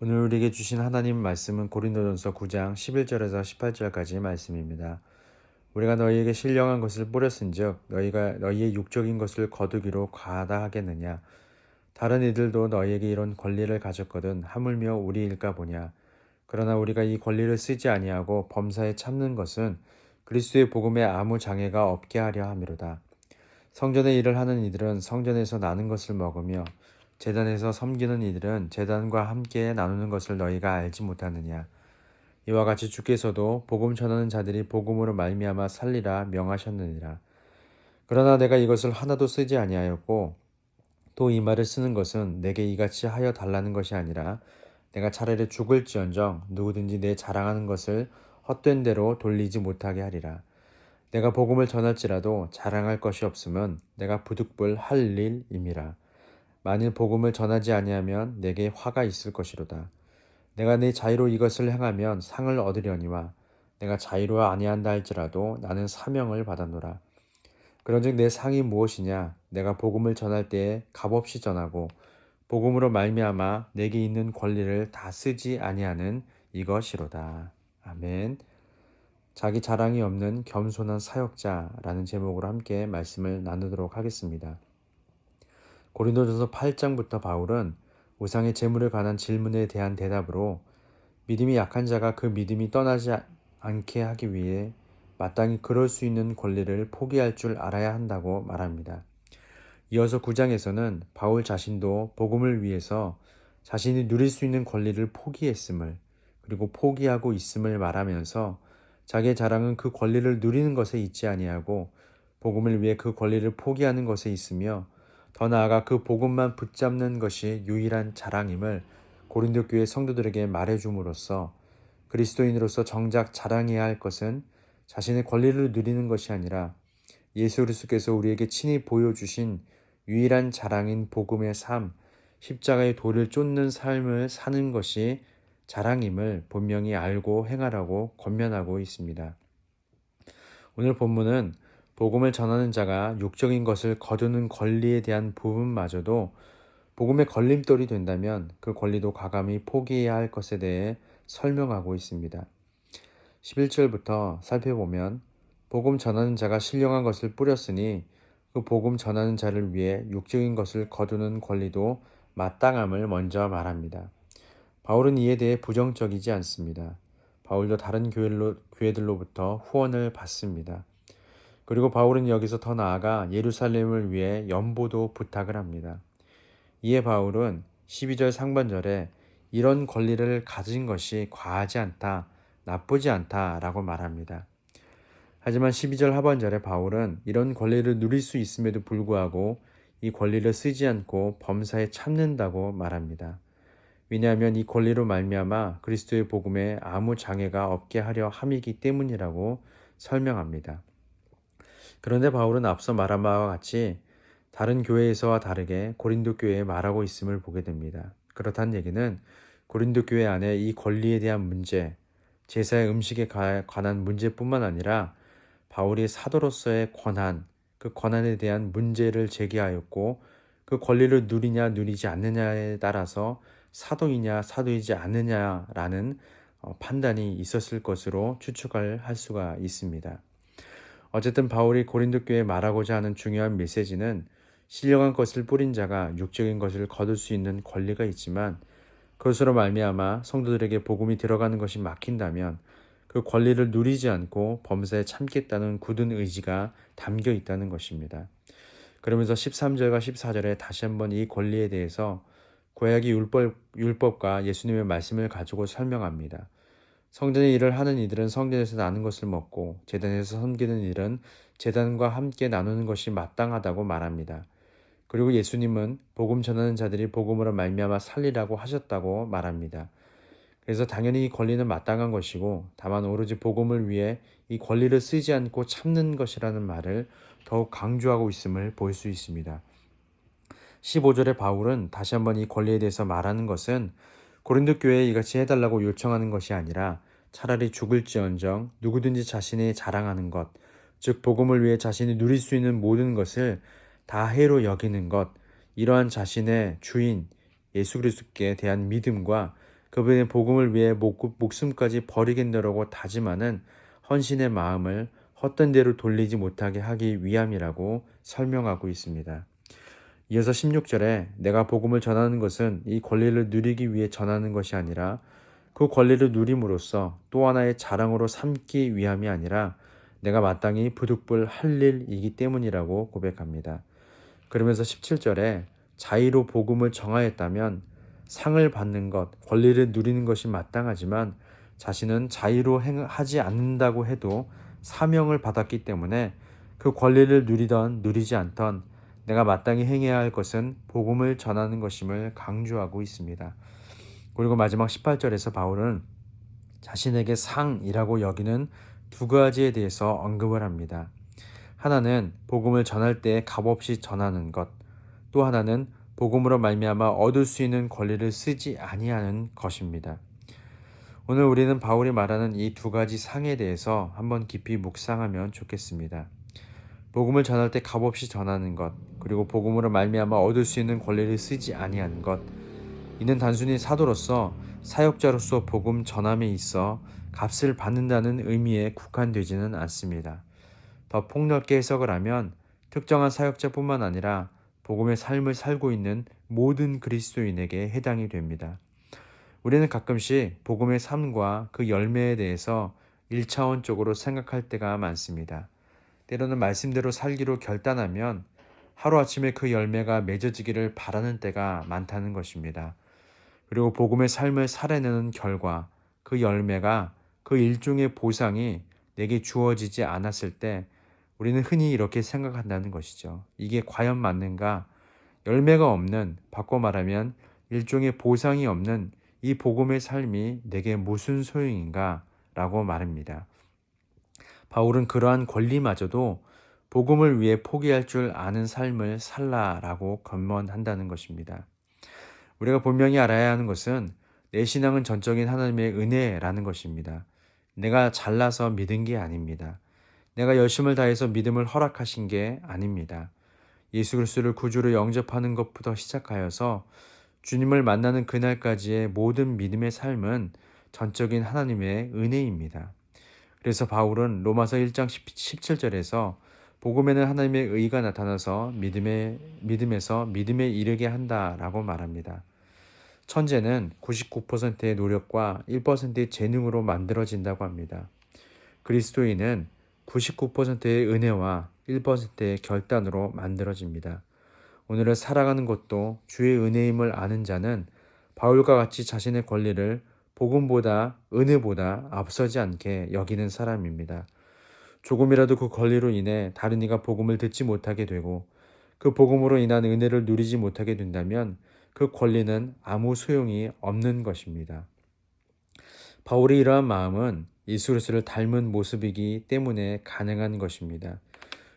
오늘 우리에게 주신 하나님 말씀은 고린도전서 9장 11절에서 18절까지의 말씀입니다. 우리가 너희에게 신령한 것을 뿌렸은즉 너희가 너희의 육적인 것을 거두기로 과하다 하겠느냐. 다른 이들도 너희에게 이런 권리를 가졌거든 하물며 우리일까 보냐. 그러나 우리가 이 권리를 쓰지 아니하고 범사에 참는 것은 그리스도의 복음에 아무 장애가 없게 하려 함이로다. 성전의 일을 하는 이들은 성전에서 나는 것을 먹으며 제단에서 섬기는 이들은 제단과 함께 나누는 것을 너희가 알지 못하느냐. 이와 같이 주께서도 복음 전하는 자들이 복음으로 말미암아 살리라 명하셨느니라. 그러나 내가 이것을 하나도 쓰지 아니하였고 또 이 말을 쓰는 것은 내게 이같이 하여 달라는 것이 아니라 내가 차라리 죽을지언정 누구든지 내 자랑하는 것을 헛된 대로 돌리지 못하게 하리라. 내가 복음을 전할지라도 자랑할 것이 없으면 내가 부득불 할 일임이라. 만일 복음을 전하지 아니하면 내게 화가 있을 것이로다. 내가 내 자유로 이것을 행하면 상을 얻으려니와 내가 자유로 아니한다 할지라도 나는 사명을 받았노라. 그런즉 내 상이 무엇이냐? 내가 복음을 전할 때에 값없이 전하고 복음으로 말미암아 내게 있는 권리를 다 쓰지 아니하는 이것이로다. 아멘. 자기 자랑이 없는 겸손한 사역자라는 제목으로 함께 말씀을 나누도록 하겠습니다. 고린도전서 8장부터 바울은 우상의 제물에 관한 질문에 대한 대답으로 믿음이 약한 자가 그 믿음이 떠나지 않게 하기 위해 마땅히 그럴 수 있는 권리를 포기할 줄 알아야 한다고 말합니다. 이어서 9장에서는 바울 자신도 복음을 위해서 자신이 누릴 수 있는 권리를 포기했음을 그리고 포기하고 있음을 말하면서 자기의 자랑은 그 권리를 누리는 것에 있지 아니하고 복음을 위해 그 권리를 포기하는 것에 있으며 더 나아가 그 복음만 붙잡는 것이 유일한 자랑임을 고린도 교회 성도들에게 말해줌으로써 그리스도인으로서 정작 자랑해야 할 것은 자신의 권리를 누리는 것이 아니라 예수 그리스도께서 우리에게 친히 보여주신 유일한 자랑인 복음의 삶, 십자가의 도를 쫓는 삶을 사는 것이 자랑임을 분명히 알고 행하라고 권면하고 있습니다. 오늘 본문은 복음을 전하는 자가 육적인 것을 거두는 권리에 대한 부분마저도 복음의 걸림돌이 된다면 그 권리도 과감히 포기해야 할 것에 대해 설명하고 있습니다. 11절부터 살펴보면 복음 전하는 자가 신령한 것을 뿌렸으니 그 복음 전하는 자를 위해 육적인 것을 거두는 권리도 마땅함을 먼저 말합니다. 바울은 이에 대해 부정적이지 않습니다. 바울도 다른 교회들로부터 후원을 받습니다. 그리고 바울은 여기서 더 나아가 예루살렘을 위해 연보도 부탁을 합니다. 이에 바울은 12절 상반절에 이런 권리를 가진 것이 과하지 않다, 나쁘지 않다라고 말합니다. 하지만 12절 하반절에 바울은 이런 권리를 누릴 수 있음에도 불구하고 이 권리를 쓰지 않고 범사에 참는다고 말합니다. 왜냐하면 이 권리로 말미암아 그리스도의 복음에 아무 장애가 없게 하려 함이기 때문이라고 설명합니다. 그런데 바울은 앞서 말한 바와 같이 다른 교회에서와 다르게 고린도 교회에 말하고 있음을 보게 됩니다. 그렇다는 얘기는 고린도 교회 안에 이 권리에 대한 문제, 제사의 음식에 관한 문제뿐만 아니라 바울이 사도로서의 권한, 그 권한에 대한 문제를 제기하였고 그 권리를 누리냐 누리지 않느냐에 따라서 사도이냐 사도이지 않느냐라는 판단이 있었을 것으로 추측을 할 수가 있습니다. 어쨌든 바울이 고린도 교회에 말하고자 하는 중요한 메시지는 신령한 것을 뿌린 자가 육적인 것을 거둘 수 있는 권리가 있지만 그것으로 말미암아 성도들에게 복음이 들어가는 것이 막힌다면 그 권리를 누리지 않고 범사에 참겠다는 굳은 의지가 담겨 있다는 것입니다. 그러면서 13절과 14절에 다시 한번 이 권리에 대해서 구약의 율법과 예수님의 말씀을 가지고 설명합니다. 성전의 일을 하는 이들은 성전에서 나는 것을 먹고 제단에서 섬기는 일은 제단과 함께 나누는 것이 마땅하다고 말합니다. 그리고 예수님은 복음 전하는 자들이 복음으로 말미암아 살리라고 하셨다고 말합니다. 그래서 당연히 이 권리는 마땅한 것이고 다만 오로지 복음을 위해 이 권리를 쓰지 않고 참는 것이라는 말을 더욱 강조하고 있음을 볼 수 있습니다. 15절에 바울은 다시 한번 이 권리에 대해서 말하는 것은 고린도 교회에 이같이 해달라고 요청하는 것이 아니라 차라리 죽을지언정 누구든지 자신이 자랑하는 것, 즉 복음을 위해 자신이 누릴 수 있는 모든 것을 다 해로 여기는 것, 이러한 자신의 주인 예수 그리스도께 대한 믿음과 그분의 복음을 위해 목숨까지 버리겠노라고 다짐하는 헌신의 마음을 헛된 대로 돌리지 못하게 하기 위함이라고 설명하고 있습니다. 이어서 16절에 내가 복음을 전하는 것은 이 권리를 누리기 위해 전하는 것이 아니라 그 권리를 누림으로써 또 하나의 자랑으로 삼기 위함이 아니라 내가 마땅히 부득불 할 일이기 때문이라고 고백합니다. 그러면서 17절에 자의로 복음을 정하였다면 상을 받는 것, 권리를 누리는 것이 마땅하지만 자신은 자의로 하지 않는다고 해도 사명을 받았기 때문에 그 권리를 누리던 누리지 않던 내가 마땅히 행해야 할 것은 복음을 전하는 것임을 강조하고 있습니다. 그리고 마지막 18절에서 바울은 자신에게 상이라고 여기는 두 가지에 대해서 언급을 합니다. 하나는 복음을 전할 때 값없이 전하는 것, 또 하나는 복음으로 말미암아 얻을 수 있는 권리를 쓰지 아니하는 것입니다. 오늘 우리는 바울이 말하는 이 두 가지 상에 대해서 한번 깊이 묵상하면 좋겠습니다. 복음을 전할 때 값없이 전하는 것, 그리고 복음으로 말미암아 얻을 수 있는 권리를 쓰지 아니하는 것, 이는 단순히 사도로서 사역자로서 복음 전함에 있어 값을 받는다는 의미에 국한되지는 않습니다. 더 폭넓게 해석을 하면 특정한 사역자뿐만 아니라 복음의 삶을 살고 있는 모든 그리스도인에게 해당이 됩니다. 우리는 가끔씩 복음의 삶과 그 열매에 대해서 1차원적으로 생각할 때가 많습니다. 때로는 말씀대로 살기로 결단하면 하루아침에 그 열매가 맺어지기를 바라는 때가 많다는 것입니다. 그리고 복음의 삶을 살아내는 결과 그 열매가 그 일종의 보상이 내게 주어지지 않았을 때 우리는 흔히 이렇게 생각한다는 것이죠. 이게 과연 맞는가? 열매가 없는, 바꿔 말하면 일종의 보상이 없는 이 복음의 삶이 내게 무슨 소용인가? 라고 말합니다. 바울은 그러한 권리마저도 복음을 위해 포기할 줄 아는 삶을 살라라고 권면한다는 것입니다. 우리가 분명히 알아야 하는 것은 내 신앙은 전적인 하나님의 은혜라는 것입니다. 내가 잘나서 믿은 게 아닙니다. 내가 열심을 다해서 믿음을 허락하신 게 아닙니다. 예수 그리스도를 구주로 영접하는 것부터 시작하여서 주님을 만나는 그날까지의 모든 믿음의 삶은 전적인 하나님의 은혜입니다. 그래서 바울은 로마서 1장 17절에서 복음에는 하나님의 의가 나타나서 믿음에서 믿음에 이르게 한다라고 말합니다. 천재는 99%의 노력과 1%의 재능으로 만들어진다고 합니다. 그리스도인은 99%의 은혜와 1%의 결단으로 만들어집니다. 오늘을 살아가는 것도 주의 은혜임을 아는 자는 바울과 같이 자신의 권리를 복음보다 은혜보다 앞서지 않게 여기는 사람입니다. 조금이라도 그 권리로 인해 다른 이가 복음을 듣지 못하게 되고 그 복음으로 인한 은혜를 누리지 못하게 된다면 그 권리는 아무 소용이 없는 것입니다. 바울의 이러한 마음은 예수 그리스도를 닮은 모습이기 때문에 가능한 것입니다.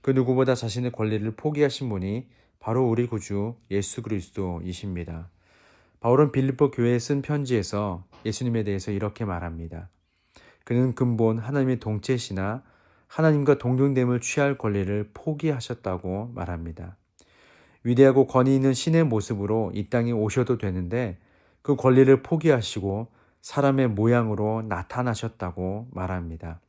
그 누구보다 자신의 권리를 포기하신 분이 바로 우리 구주 예수 그리스도이십니다. 바울은 빌립보 교회에 쓴 편지에서 예수님에 대해서 이렇게 말합니다. 그는 근본 하나님의 동체시나 하나님과 동등됨을 취할 권리를 포기하셨다고 말합니다. 위대하고 권위 있는 신의 모습으로 이 땅에 오셔도 되는데 그 권리를 포기하시고 사람의 모양으로 나타나셨다고 말합니다.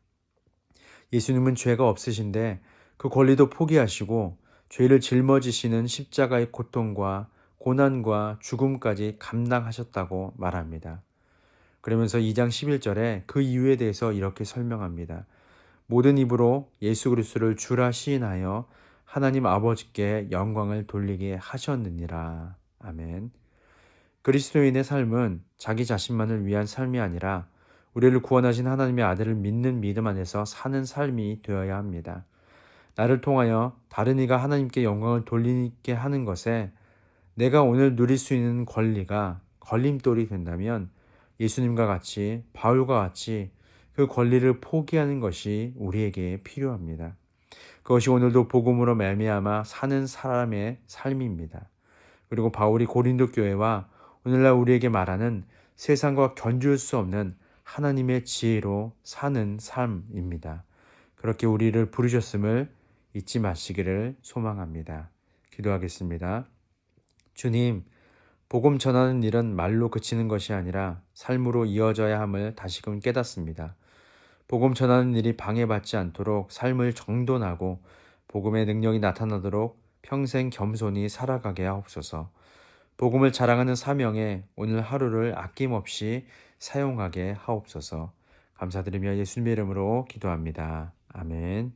예수님은 죄가 없으신데 그 권리도 포기하시고 죄를 짊어지시는 십자가의 고통과 고난과 죽음까지 감당하셨다고 말합니다. 그러면서 2장 11절에 그 이유에 대해서 이렇게 설명합니다. 모든 입으로 예수 그리스도를 주라 시인하여 하나님 아버지께 영광을 돌리게 하셨느니라. 아멘. 그리스도인의 삶은 자기 자신만을 위한 삶이 아니라 우리를 구원하신 하나님의 아들을 믿는 믿음 안에서 사는 삶이 되어야 합니다. 나를 통하여 다른 이가 하나님께 영광을 돌리게 하는 것에 내가 오늘 누릴 수 있는 권리가 걸림돌이 된다면 예수님과 같이 바울과 같이 그 권리를 포기하는 것이 우리에게 필요합니다. 그것이 오늘도 복음으로 말미암아 사는 사람의 삶입니다. 그리고 바울이 고린도 교회와 오늘날 우리에게 말하는 세상과 견줄 수 없는 하나님의 지혜로 사는 삶입니다. 그렇게 우리를 부르셨음을 잊지 마시기를 소망합니다. 기도하겠습니다. 주님, 복음 전하는 일은 말로 그치는 것이 아니라 삶으로 이어져야 함을 다시금 깨닫습니다. 복음 전하는 일이 방해받지 않도록 삶을 정돈하고 복음의 능력이 나타나도록 평생 겸손히 살아가게 하옵소서. 복음을 자랑하는 사명에 오늘 하루를 아낌없이 사용하게 하옵소서. 감사드리며 예수님의 이름으로 기도합니다. 아멘.